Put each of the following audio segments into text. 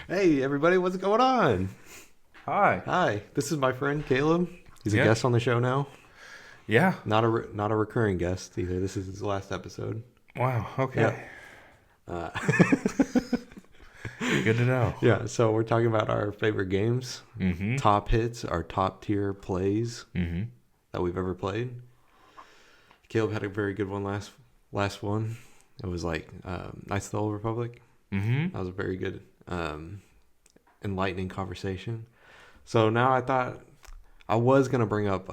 Hey everybody, what's going on? Hi. Hi, this is my friend Caleb. He's a Yeah. guest on the show now. Yeah. Not a recurring guest either. This is his last episode. Wow. Okay. Uh, Good to know. yeah, so we're talking about our favorite games, Mm-hmm. top hits, our top tier plays Mm-hmm. that we've ever played. Caleb had a very good one last one. It was like Knights of the Old Republic. Mm-hmm. That was a very good, enlightening conversation. So now I thought I was gonna bring up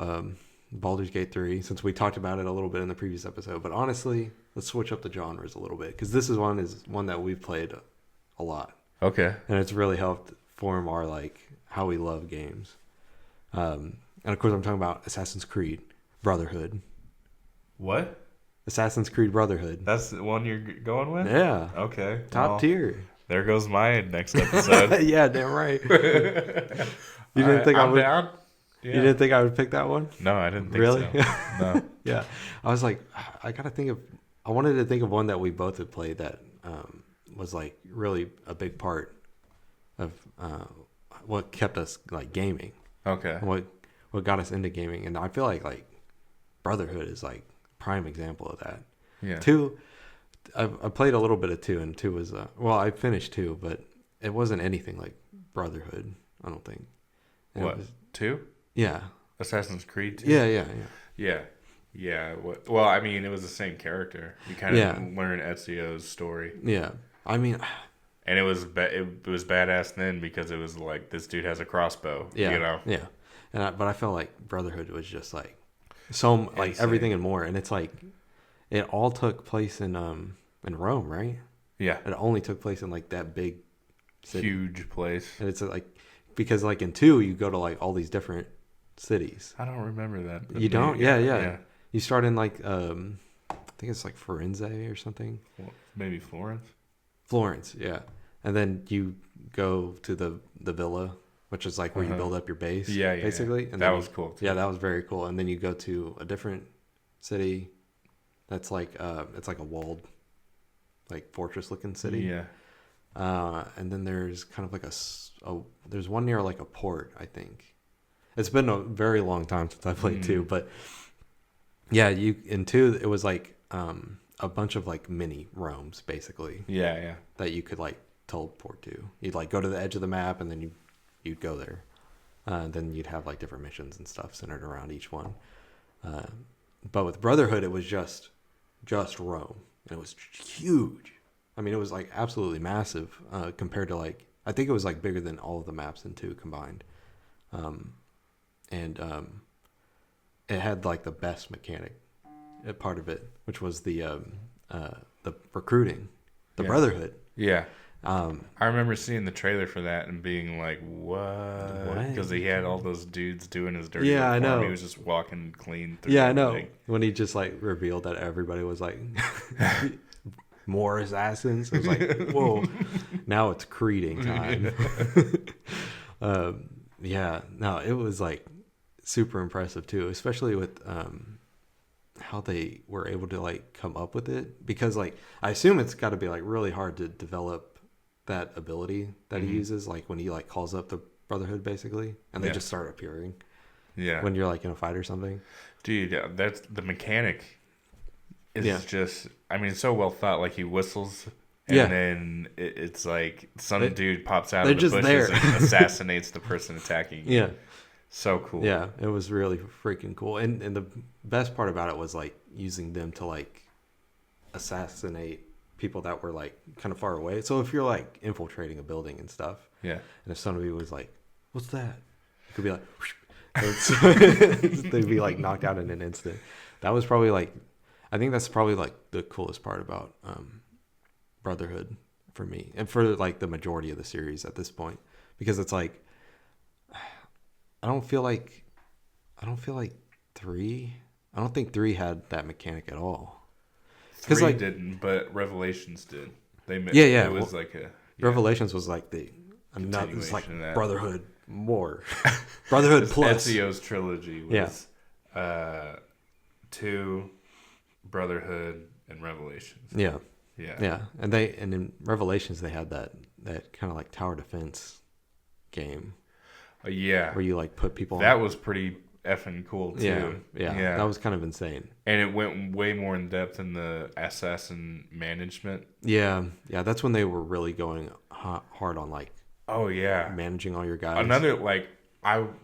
Baldur's Gate 3 since we talked about it a little bit in the previous episode. But honestly, let's switch up the genres a little bit because this is one that we've played a lot, Okay. and it's really helped form our how we love games. And of course, I'm talking about Assassin's Creed Brotherhood. What? Assassin's Creed Brotherhood. That's the one you're going with? Yeah, Okay. top Well, tier. There goes my next episode. Yeah, damn right. you didn't think I would? down? Yeah. You didn't think I would pick that one? No, I didn't think Really? so. No. Yeah, I was like, I wanted to think of one that we both had played that was like really a big part of what kept us like gaming, Okay. and what got us into gaming, and I feel like Brotherhood is like prime example of that. Yeah. Two, I played a little bit of two, and two was I finished two, but it wasn't anything like Brotherhood. I don't think. And What? 2? Yeah. Assassin's Creed 2? Yeah. Yeah. Yeah. Well, I mean, it was the same character. You kind of Yeah. learn Ezio's story. Yeah. I mean, And it was it was badass then because it was like this dude has a crossbow. yeah. You know. Yeah. But I felt like Brotherhood was just like so like Insane. everything and more, and it's like it all took place in Rome, right? Yeah. It only took place in like that big city. Huge place. And it's like because like in 2 you go to like all these different cities. I don't remember that. but You don't? maybe- Yeah. You start in like I think it's like Firenze or something. Well, maybe Florence. Florence, yeah. And then you go to the villa, which is like where you Uh-huh. build up your base. Yeah. basically. And That then was cool. Too. yeah, that was very cool. And then you go to a different city that's like it's like a walled like fortress looking city. Yeah. And then there's kind of like there's one near like a port, I think. It's been a very long time since I played 2, but yeah, in 2 it was like a bunch of like mini Romes basically Yeah. that you could like teleport to. You'd like go to the edge of the map and then you'd go there. Then you'd have like different missions and stuff centered around each one. But with Brotherhood, it was just Rome, and it was huge. I mean, it was like absolutely massive compared to like I think it was like bigger than all of the maps in 2 combined. And it had like the best mechanic part of it, which was the recruiting, the Yeah. Brotherhood. Yeah. Um, I remember seeing the trailer for that and being like, "What?" Because he had all those dudes doing his dirty Yeah, work I for him. know. He was just walking clean through. yeah, I know. everything. When he just like revealed that everybody was like more assassins, I was like, whoa! Now it's creeding time. Yeah, no, it was like super impressive too, especially with how they were able to like come up with it, because like I assume it's got to be like really hard to develop that ability that he uses, like when he like calls up the Brotherhood basically, and they Yeah. just start appearing Yeah. when you're like in a fight or something. Dude, that's the mechanic. Is Yeah. just, I mean, it's so well thought. Like he whistles, and Yeah. then it's like some They- dude pops out they're of the just bushes there. and assassinates the person attacking you. Yeah. So cool. Yeah, it was really freaking cool. And the best part about it was like using them to like assassinate people that were like kind of far away. So if you're like infiltrating a building and stuff, Yeah. and if somebody was like What's that? It could be like, they'd be like knocked out in an instant. That was probably like, I think that's probably like the coolest part about Brotherhood for me, and for like the majority of the series at this point, because it's like, I don't feel like, I don't feel like three. I don't think three had that mechanic at all. Three Like, didn't, but Revelations did. Yeah. It was like a Revelations was like it was like continuation of that. Brotherhood more, Brotherhood plus. Ezio's trilogy was 2, Brotherhood, and Revelations. Yeah, and in Revelations they had that kind of like tower defense game. Yeah, where you like put people. That was pretty effing cool too. Yeah, that was kind of insane. And it went way more in depth in the assassin management. Yeah, that's when they were really going hard on like. Oh yeah, managing all your guys. Another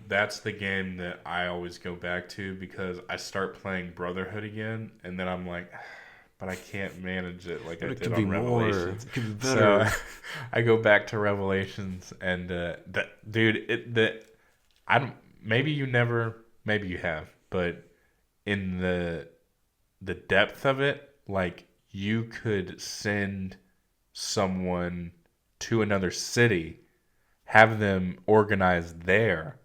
that's the game that I always go back to because I start playing Brotherhood again, and then I'm like, but I can't manage it like I did on Revelations. It could be better. So I go back to Revelations, and maybe you never, maybe you have, but in the depth of it, like you could send someone to another city, have them organize there,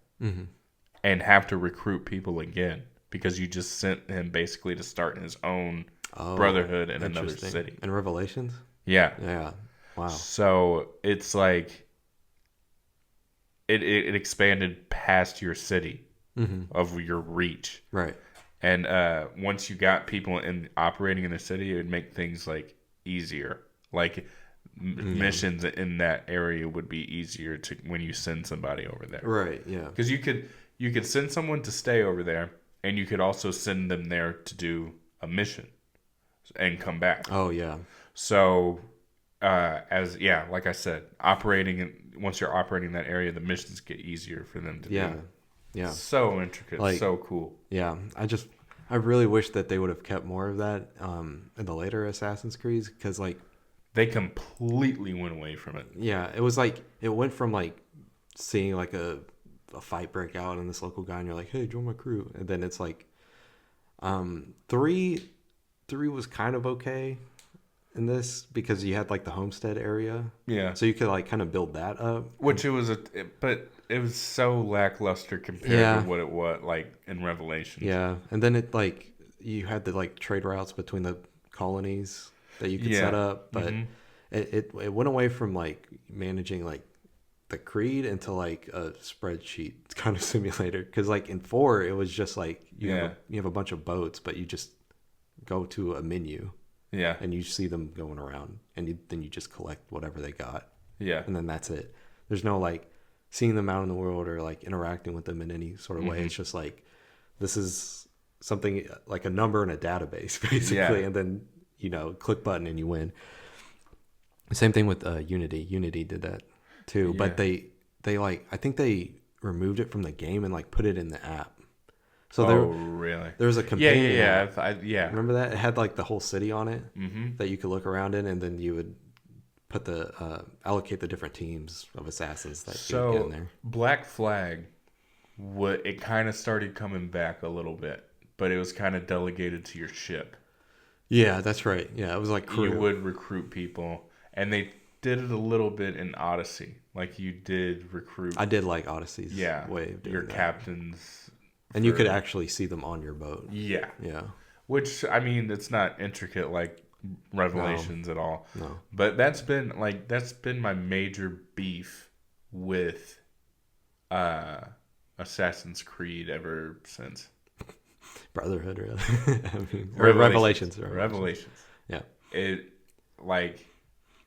and have to recruit people again because you just sent him basically to start his own Brotherhood in another city. In Revelations? Yeah. Wow. So it's like it expanded past your city of your reach. Right. And once you got people operating in the city, it would make things like easier. Like missions in that area would be easier to when you send somebody over there. Right. Yeah. Because you could send someone to stay over there, and you could also send them there to do a mission and come back. Oh yeah. So like I said, once you're operating in that area, the missions get easier for them to do. Yeah. So intricate, so cool. Yeah. I really wish that they would have kept more of that in the later Assassin's Creeds, because like they completely went away from it. Yeah, it was like it went from like seeing like a fight break out in this local guy, and you're like, hey, join my crew, and then it's like three was kind of okay in this because you had like the homestead area, so you could like kind of build that up, which but it was so lackluster compared to what it was like in Revelations. Yeah, and then it like you had the like trade routes between the colonies that you could set up, but it went away from like managing like the creed into like a spreadsheet kind of simulator, because like in 4 it was just like you have a bunch of boats, but you just go to a menu and you see them going around, and then you just collect whatever they got, and then that's it. There's no like seeing them out in the world or like interacting with them in any sort of way. It's just like this is something like a number in a database basically, and then click button and you win. Same thing with Unity. Unity did that too, but they like, I think they removed it from the game and like put it in the app. So really? There was a companion app. Yeah. Remember that? It had like the whole city on it that you could look around in, and then you would put allocate the different teams of assassins that you would get in there. Black Flag, it kind of started coming back a little bit, but it was kind of delegated to your ship. Yeah, that's right. Yeah, it was like crew. You would recruit people, and they did it a little bit in Odyssey. Like you did recruit. I did like Odyssey's way of doing your that. Captains. And you could actually see them on your boat. Yeah. Yeah. Which, I mean, it's not intricate like Revelations at all. No. But that's been my major beef with Assassin's Creed ever since. Brotherhood, really. I mean, Revelations. Yeah.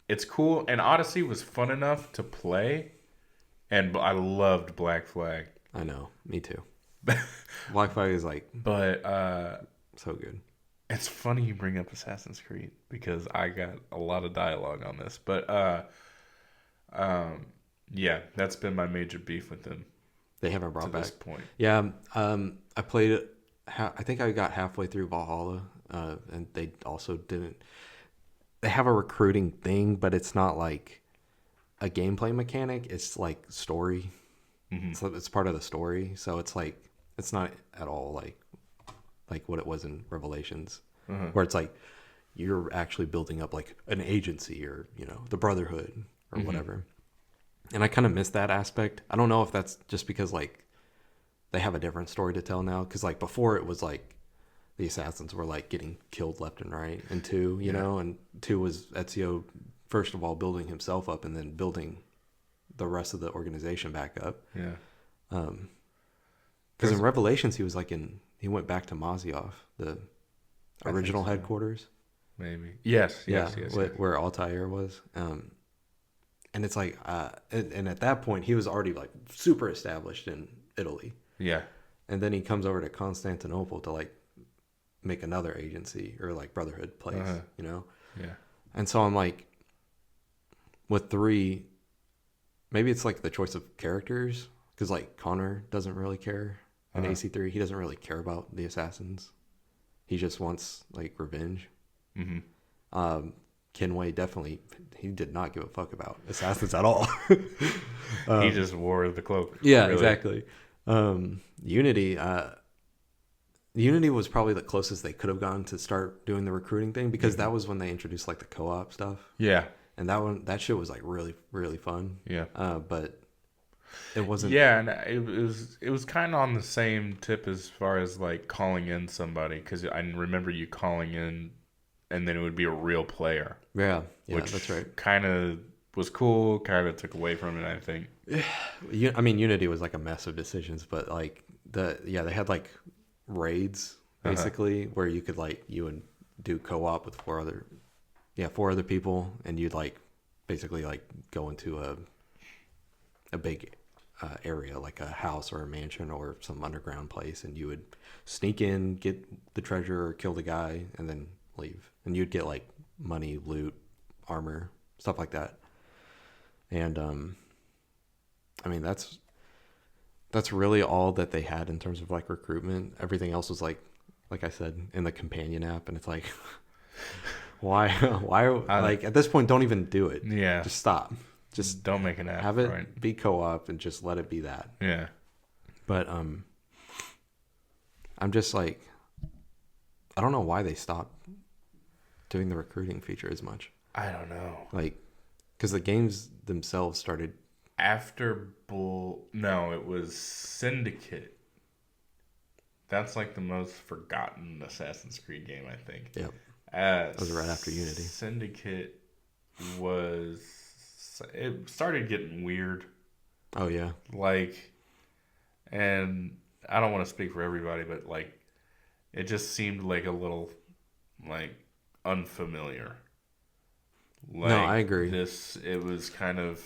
It's cool, and Odyssey was fun enough to play, and I loved Black Flag. I know, me too. Black Flag is like, but so good. It's funny you bring up Assassin's Creed because I got a lot of dialogue on this, but that's been my major beef with them. They haven't brought back this point. Yeah, I played it. I think I got halfway through Valhalla, and they also didn't. They have a recruiting thing, but it's not like a gameplay mechanic. It's like story. Mm-hmm. So it's part of the story. So it's like it's not at all like what it was in Revelations, Uh-huh. where it's like you're actually building up like an agency or the Brotherhood or Mm-hmm. whatever. And I kind of miss that aspect. I don't know if that's just because like they have a different story to tell now. Because like before it was like the assassins were like getting killed left and right. And two, Yeah. and two was Ezio first of all building himself up and then building the rest of the organization back up. Yeah. Because in Revelations he went back to Mazioff, the I think original so. headquarters. Maybe. Yes. Yeah, Yes. where Altair was. And it's like, and at that point he was already like super established in Italy. Yeah. And then he comes over to Constantinople to like make another agency or like Brotherhood place, Uh-huh. Yeah. And so I'm like, with 3, maybe it's like the choice of characters because like Connor doesn't really care in AC3. He doesn't really care about the assassins. He just wants like revenge. Mm-hmm. Kenway definitely he did not give a fuck about assassins at all. He just wore the cloak. Yeah, really. exactly. Unity. Unity was probably the closest they could have gone to start doing the recruiting thing because that was when they introduced like the co-op stuff. Yeah. And that shit was like really, really fun. Yeah. But it wasn't. Yeah, and it was kind of on the same tip as far as like calling in somebody, because I remember you calling in, and then it would be a real player. Yeah, which that's right. Kind of was cool. Kind of took away from it, I think. I mean, Unity was like a mess of decisions, but like they had like raids basically where you could like you would do co-op with 4 other people, and you'd like basically like go into a big area like a house or a mansion or some underground place, and you would sneak in, get the treasure or kill the guy, and then leave, and you'd get like money, loot, armor, stuff like that. And I mean that's really all that they had in terms of like recruitment. Everything else was like I said, in the companion app, and it's like why like at this point don't even do it. Yeah. Just stop. Just don't make an app. Have it right? be co-op and just let it be that. Yeah. But I'm just like, I don't know why they stopped doing the recruiting feature as much. I don't know. Like, because the games themselves started after No, it was Syndicate. That's like the most forgotten Assassin's Creed game, I think. Yep. That was right after Unity. Syndicate it started getting weird. Oh yeah. Like, and I don't want to speak for everybody, but like, it just seemed like a little like unfamiliar. Like, no, I agree. It was kind of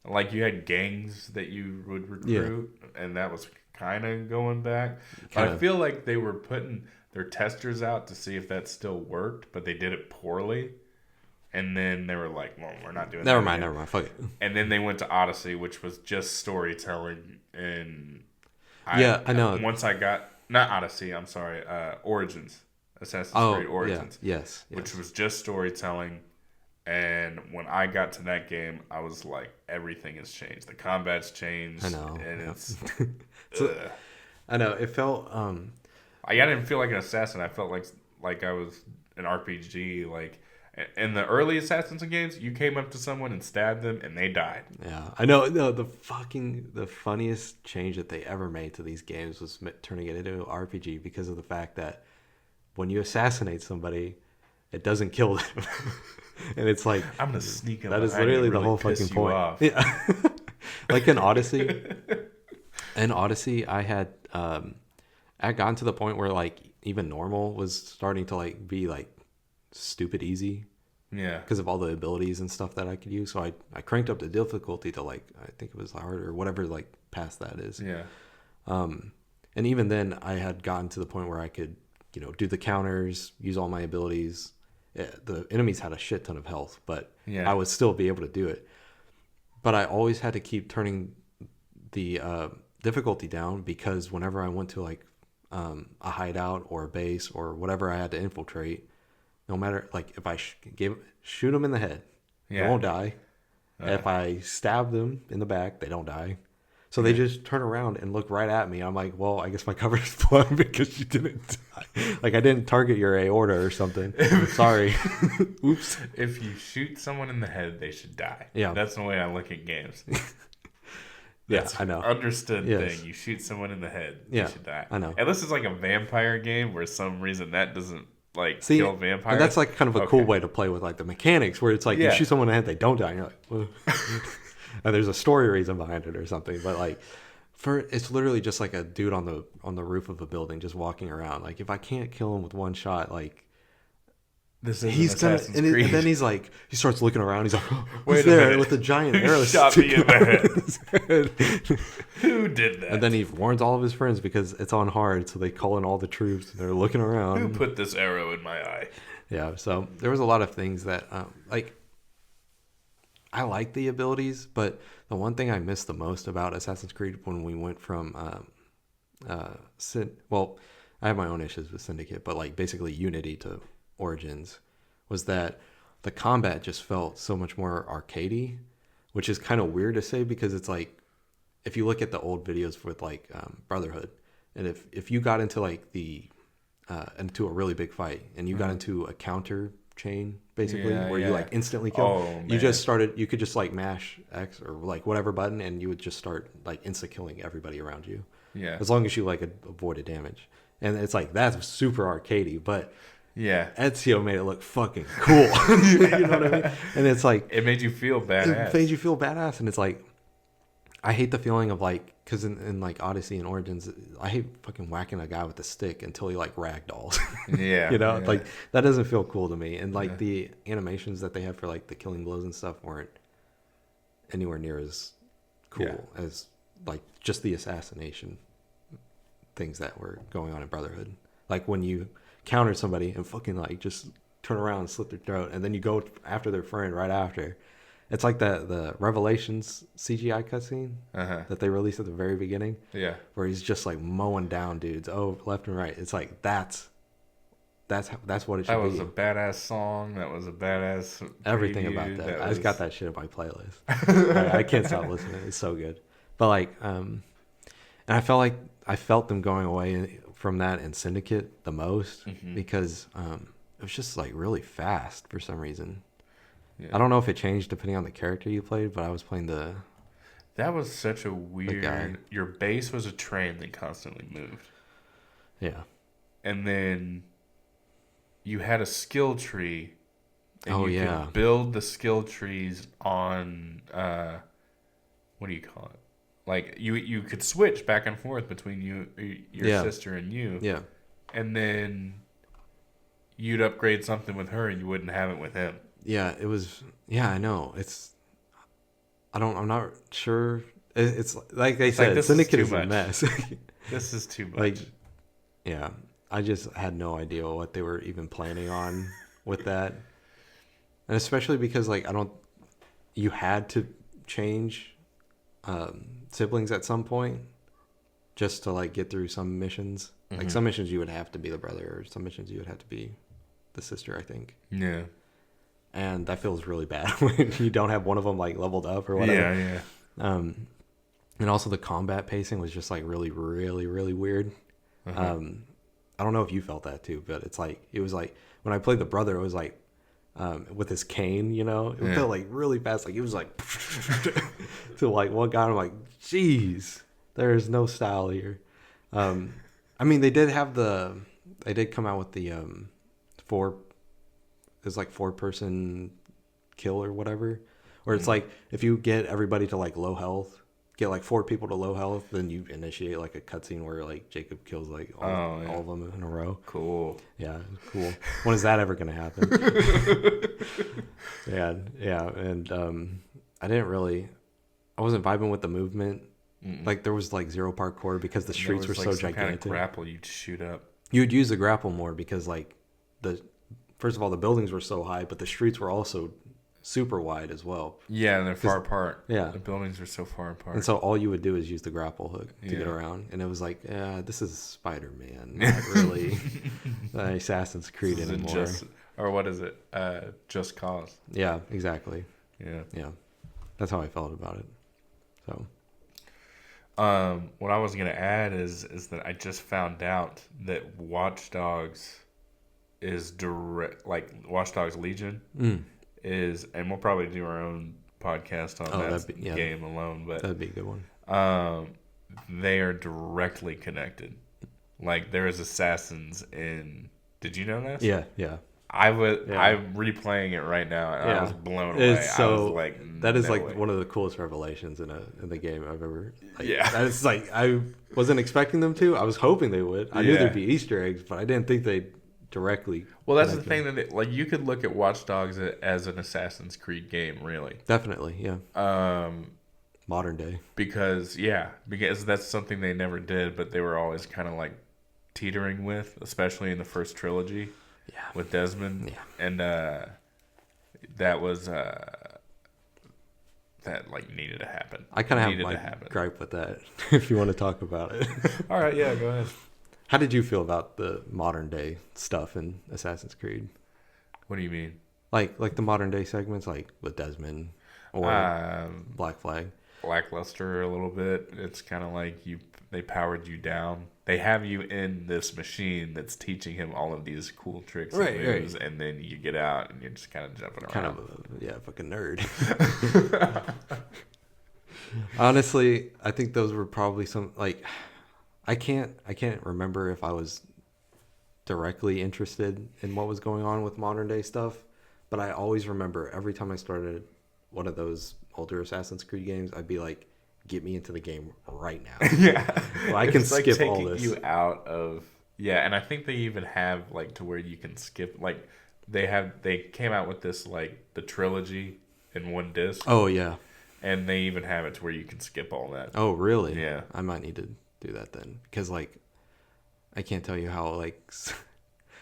like you had gangs that you would recruit, and that was kind of going back. But I feel like they were putting their testers out to see if that still worked, but they did it poorly. And then they were like, well, we're not doing that. Never mind. Fuck it. And then they went to Odyssey, which was just storytelling. And I know. Once I got, not Odyssey, I'm sorry, Origins. Assassin's Creed Origins. Yeah, yes. Which was just storytelling. And when I got to that game, I was like, everything has changed. The combat's changed. I know. And it's... I know. It felt... I didn't feel like an assassin. I felt like I was an RPG. Like, in the early Assassin's games, you came up to someone and stabbed them, and they died. Yeah, I know. No, the funniest change that they ever made to these games was turning it into an RPG because of the fact that when you assassinate somebody, it doesn't kill them. And it's like, I'm gonna sneak them. That is literally the whole fucking point. Off. Yeah. Like in Odyssey. In Odyssey, I had gotten to the point where like even normal was starting to like be like stupid easy. Yeah. Because of all the abilities and stuff that I could use. So I cranked up the difficulty to like, I think it was hard or whatever like past that is. Yeah. And even then I had gotten to the point where I could, do the counters, use all my abilities. The enemies had a shit ton of health, but I would still be able to do it. But I always had to keep turning the difficulty down because whenever I went to like a hideout or a base or whatever I had to infiltrate, no matter like if I shoot them in the head, they won't die. If I stab them in the back, they don't die. So they just turn around and look right at me. I'm like, well, I guess my cover is blown because you didn't die. Like, I didn't target your aorta or something. Sorry. Oops. If you shoot someone in the head, they should die. Yeah. That's the way I look at games. Yeah, That's I know. Understood Yes. thing. You shoot someone in the head, Yeah, they should die. I know. Unless it's like a vampire game where some reason that doesn't like See, kill vampires. and that's like kind of a cool way to play with like the mechanics, where it's like you shoot someone in the head, they don't die, and you're like, well. And there's a story reason behind it or something. But like, it's literally just like a dude on the roof of a building just walking around. Like, if I can't kill him with one shot, like. He's gonna, and then he's like, he starts looking around. He's like, who's there with a giant arrow? Shot me in the head. Who did that? And then he warns all of his friends because it's on hard, so they call in all the troops. And they're looking around. Who put this arrow in my eye? Yeah, so there was a lot of things that, like, I like the abilities, but the one thing I missed the most about Assassin's Creed when we went from, well, I have my own issues with Syndicate, but like basically Unity to Origins, was that the combat just felt so much more arcadey, which is kind of weird to say because it's like, if you look at the old videos with like Brotherhood, and if you got into like into a really big fight and you got into a counter chain basically where you like instantly kill, you could just like mash X or like whatever button and you would just start like insta killing everybody around you. Yeah. As long as you like avoided damage. And it's like, that's super arcadey, but yeah, Ezio made it look fucking cool. You know what I mean? And it's like, it made you feel badass. It made you feel badass, and it's like, I hate the feeling of like, because in like Odyssey and Origins, I hate fucking whacking a guy with a stick until he like ragdolls. Yeah, you know, yeah. like that doesn't feel cool to me. And like the animations that they have for like the killing blows and stuff weren't anywhere near as cool as like just the assassination things that were going on in Brotherhood. Like when you counter somebody and fucking like just turn around and slit their throat, and then you go after their friend right after. It's like the Revelations CGI cutscene that they released at the very beginning. Yeah, where he's just like mowing down dudes, left and right. It's like that's what it should be. That was a badass song. That was a badass everything preview. about that. I just got that shit in my playlist. I can't stop listening. It's so good. But like, and I felt them going away from that in Syndicate the most because it was just like really fast for some reason. Yeah. I don't know if it changed depending on the character you played, but I was playing the. That was such a weird. Your base was a train that constantly moved. Yeah. And then you had a skill tree. And you could build the skill trees on. What do you call it? Like you could switch back and forth between your sister and you. Yeah. And then you'd upgrade something with her and you wouldn't have it with him. Yeah, it was. Yeah, I know. I'm not sure. It's like they said, Syndicate is a mess. This is too much. Like, yeah, I just had no idea what they were even planning on with that, and especially because like you had to change siblings at some point just to like get through some missions. Like some missions you would have to be the brother, or some missions you would have to be the sister, I think. Yeah. And that feels really bad when you don't have one of them like leveled up or whatever. Yeah, yeah. And also the combat pacing was just like really, really, really weird. I don't know if you felt that too, but it was like when I played the brother, it was like with his cane, you know, it felt like really fast. Like it was like to like one guy. I'm like, geez, there is no style here. I mean, they did come out with the it's like 4-person kill or whatever, where it's like if you get everybody to like low health, get like 4 people to low health, then you initiate like a cutscene where like Jacob kills like all of them in a row. Cool. Yeah, cool. When is that ever gonna happen? yeah, and I wasn't vibing with the movement. Like there was like zero parkour because the streets were so gigantic. Kind of grapple you'd shoot up. You'd use the grapple more because like first of all, the buildings were so high, but the streets were also super wide as well. Yeah, and they're far apart. Yeah. The buildings are so far apart. And so all you would do is use the grapple hook to get around. And it was like, this is Spider-Man, not really Assassin's Creed anymore. Or what is it? Just Cause. Yeah, exactly. Yeah. Yeah. That's how I felt about it. So. What I was gonna add is that I just found out that Watch Dogs is direct, like Watch Dogs Legion Mm. is, and we'll probably do our own podcast on Oh, that game alone, but that'd be a good one. um, they are directly connected. Like there is assassins in. Did you know this? Yeah, yeah. Yeah. I'm replaying it right now, and I was blown away. It's so I was like, that is no like way. one of the coolest revelations in the game I've ever. Like, Yeah. that is like I wasn't expecting them to. I was hoping they would. I knew Yeah. there'd be Easter eggs, but I didn't think they'd directly. Well, that's the connect thing that like you could look at Watch Dogs as an Assassin's Creed game, really. Definitely, yeah. Modern day. Because that's something they never did, but they were always kind of like teetering with, especially in the first trilogy. Yeah. With Desmond. Yeah. And that was that like needed to happen. I kind of have my gripe with that. If you want to talk about it. All right, yeah, go ahead. How did you feel about the modern day stuff in Assassin's Creed? What do you mean? Like the modern day segments, like with Desmond or Black Flag. Lackluster a little bit. It's kind of like they powered you down. They have you in this machine that's teaching him all of these cool tricks and moves, and then you get out and you're just kind of jumping around. Kind of fucking nerd. Honestly, I think those were probably some like I can't remember if I was directly interested in what was going on with modern day stuff, but I always remember every time I started one of those older Assassin's Creed games, I'd be like, get me into the game right now. Yeah. Well, I can skip all this. You out of and I think they even have like to where you can skip like they came out with this like the trilogy in one disc. Oh yeah. And they even have it to where you can skip all that. Oh really? Yeah. I might need to do that then because like I can't tell you how like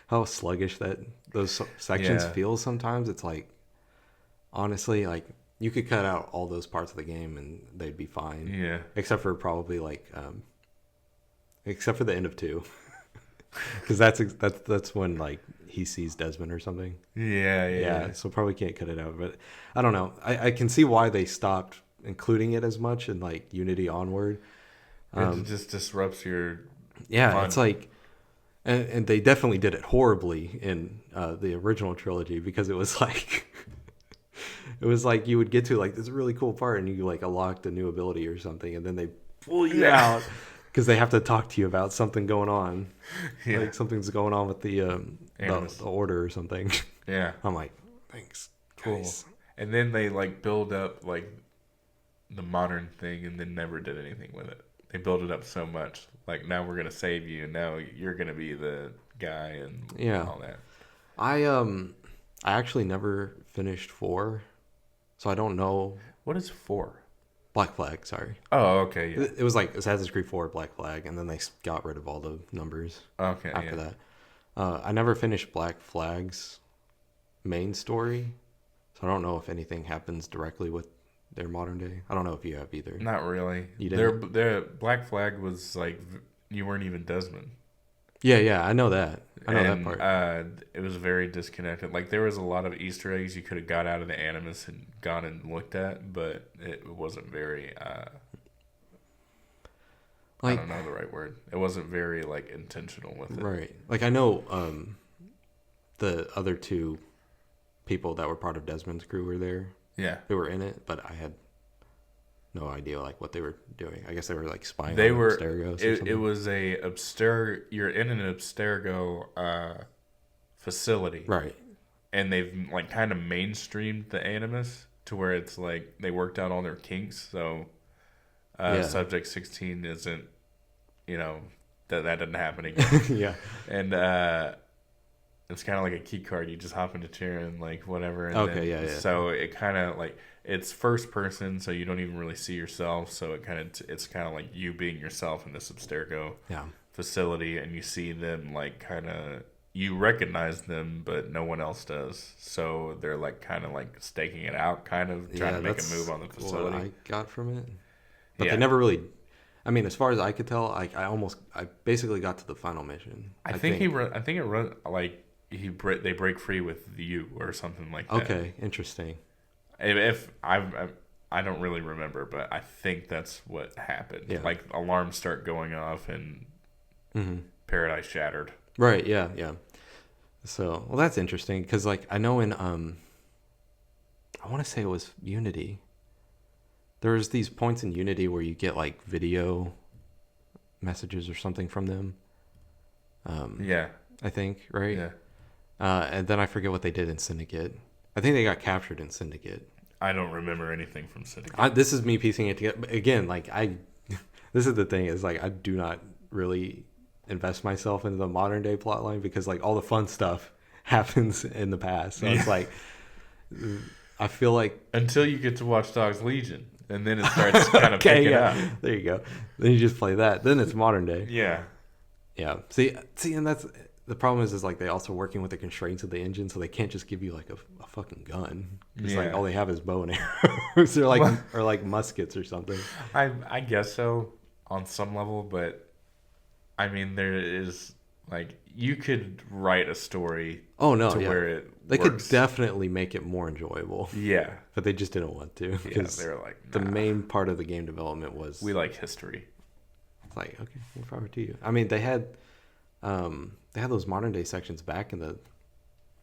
how sluggish that those sections feel sometimes. It's like honestly like you could cut out all those parts of the game and they'd be fine. Yeah. Except for probably like except for the end of 2. Cuz that's when like he sees Desmond or something. Yeah. So probably can't cut it out, but I don't know. I can see why they stopped including it as much in like Unity onward. It just disrupts your fun. It's like and they definitely did it horribly in the original trilogy because it was like it was like you would get to like this really cool part and you like unlocked a new ability or something and then they pull you out because they have to talk to you about something going on. Yeah. Like something's going on with the order or something. Yeah. I'm like, thanks. Cool. Guys. And then they like build up like the modern thing and then never did anything with it. They build it up so much. Like now we're gonna save you and now you're gonna be the guy and all that. I actually never finished 4. So I don't know. What is 4? Black Flag, sorry. Oh, okay. Yeah. It was like Assassin's Creed 4, Black Flag, and then they got rid of all the numbers after that. I never finished Black Flag's main story, so I don't know if anything happens directly with their modern day. I don't know if you have either. Not really. You didn't? Their Black Flag was like, you weren't even Desmond. Yeah, I know that. I know that part. It was very disconnected. Like there was a lot of Easter eggs you could have got out of the Animus and gone and looked at, but it wasn't very. I don't know the right word. It wasn't very like intentional with it. Right. Like I know the other 2 people that were part of Desmond's crew were there. Yeah. They were in it, but I had no idea like what they were doing. I guess they were like spying on Abstergo. It was a Abstergo. You're in an Abstergo facility, right? And they've like kind of mainstreamed the Animus to where it's like they worked out all their kinks. So Subject 16 isn't, that didn't happen again. Yeah, and it's kind of like a key card. You just hop into chair and like whatever. And yeah. So it kind of like. It's first person, so you don't even really see yourself. So it's kind of like you being yourself in this Abstergo facility, and you see them like kind of you recognize them, but no one else does. So they're like kind of like staking it out, kind of trying to make a move on the facility. What I got from it, but they never really. I mean, as far as I could tell, I basically got to the final mission. I think it run like they break free with you or something like that. Okay, interesting. If I I don't really remember, but I think that's what happened. Yeah. Like alarms start going off and paradise shattered. Right. Yeah. Yeah. So, well, that's interesting because, like, I know in I want to say it was Unity. There's these points in Unity where you get like video messages or something from them. Yeah. I think, right? Yeah. And then I forget what they did in Syndicate. I think they got captured in Syndicate. I don't remember anything from Syndicate. This is me piecing it together. Again, like this is the thing is like I do not really invest myself into the modern day plotline because like all the fun stuff happens in the past. So it's like I feel like until you get to Watch Dogs Legion, and then it starts kind of picking up. There you go. Then you just play that. Then it's modern day. Yeah. Yeah. See, and that's the problem is like they also working with the constraints of the engine, so they can't just give you like a fucking gun. It's like all they have is bow and arrows, or like muskets or something. I guess so on some level, but I mean there is like you could write a story. Where they works. could definitely make it more enjoyable. Yeah, but they just didn't want to because they were like the main part of the game development was we like history. It's like okay, more power to you. I mean, they had those modern day sections back in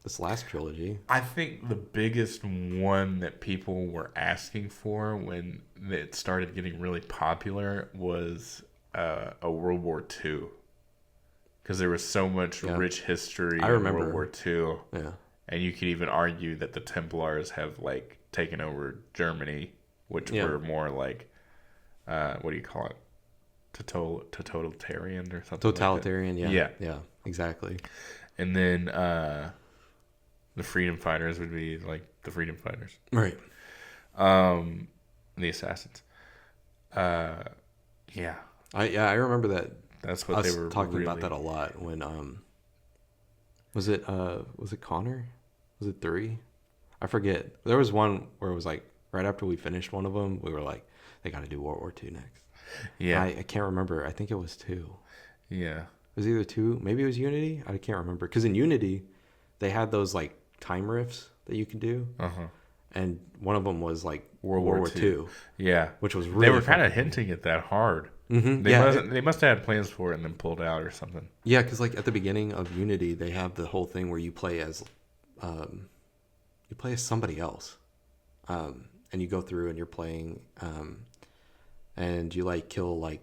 this last trilogy. I think the biggest one that people were asking for when it started getting really popular was a World War II. Because there was so much rich history in World War II. Yeah. And you could even argue that the Templars have like taken over Germany, which were more like, what do you call it? Totalitarian or something. Totalitarian, like yeah. Yeah, exactly. And then the freedom fighters would be like the freedom fighters. Right. The assassins. Yeah. I remember that. That's what they were talking about that a lot when was it Connor? Was it 3? I forget. There was one where it was like right after we finished one of them, we were like, they got to do World War II next. Yeah. I can't remember. I think it was 2. Yeah. It was either 2, maybe it was Unity. I can't remember because in Unity, they had those like time rifts that you could do. And one of them was like World War II. Yeah, which was really they were kind of hinting at that hard. They must have had plans for it and then pulled out or something. Yeah, because like at the beginning of Unity, they have the whole thing where you play as somebody else, and you go through and you're playing, and you like kill like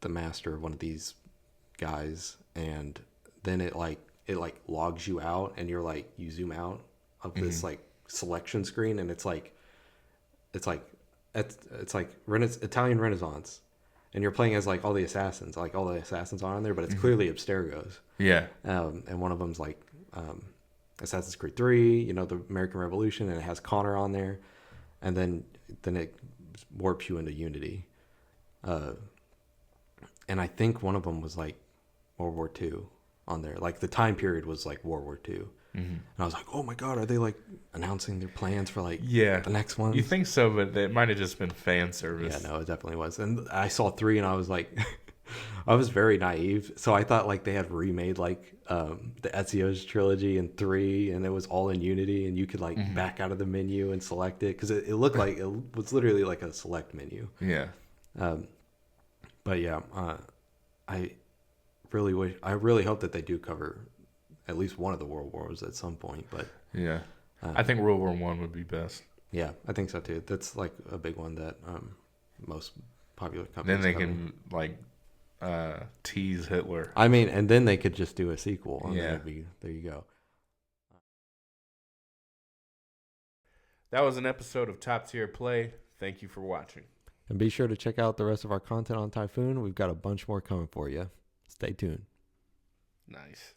the master of one of these guys, and then it logs you out, and you're like you zoom out of this like selection screen, and it's like Italian Renaissance, and you're playing as like all the assassins are on there, but it's clearly Abstergo's. Yeah. And one of them's like Assassin's Creed 3, the American Revolution, and it has Connor on there, and then it warps you into Unity. And I think one of them was like World War II on there. Like the time period was like World War II. And I was like, oh my God, are they like announcing their plans for like the next one? You think so, but it might have just been fan service. Yeah, no, it definitely was. And I saw 3 and I was like, I was very naive. So I thought like they had remade like the Ezio's trilogy in 3 and it was all in Unity and you could like back out of the menu and select it. Because it looked like it was literally like a select menu. Yeah. But yeah, I really hope that they do cover at least one of the world wars at some point. But yeah, I think World War I would be best. Yeah, I think so too. That's like a big one that most popular companies. Then they can like tease Hitler. I mean, and then they could just do a sequel. And yeah, there you go. That was an episode of Top Tier Play. Thank you for watching. And be sure to check out the rest of our content on Typhoon. We've got a bunch more coming for you. Stay tuned. Nice.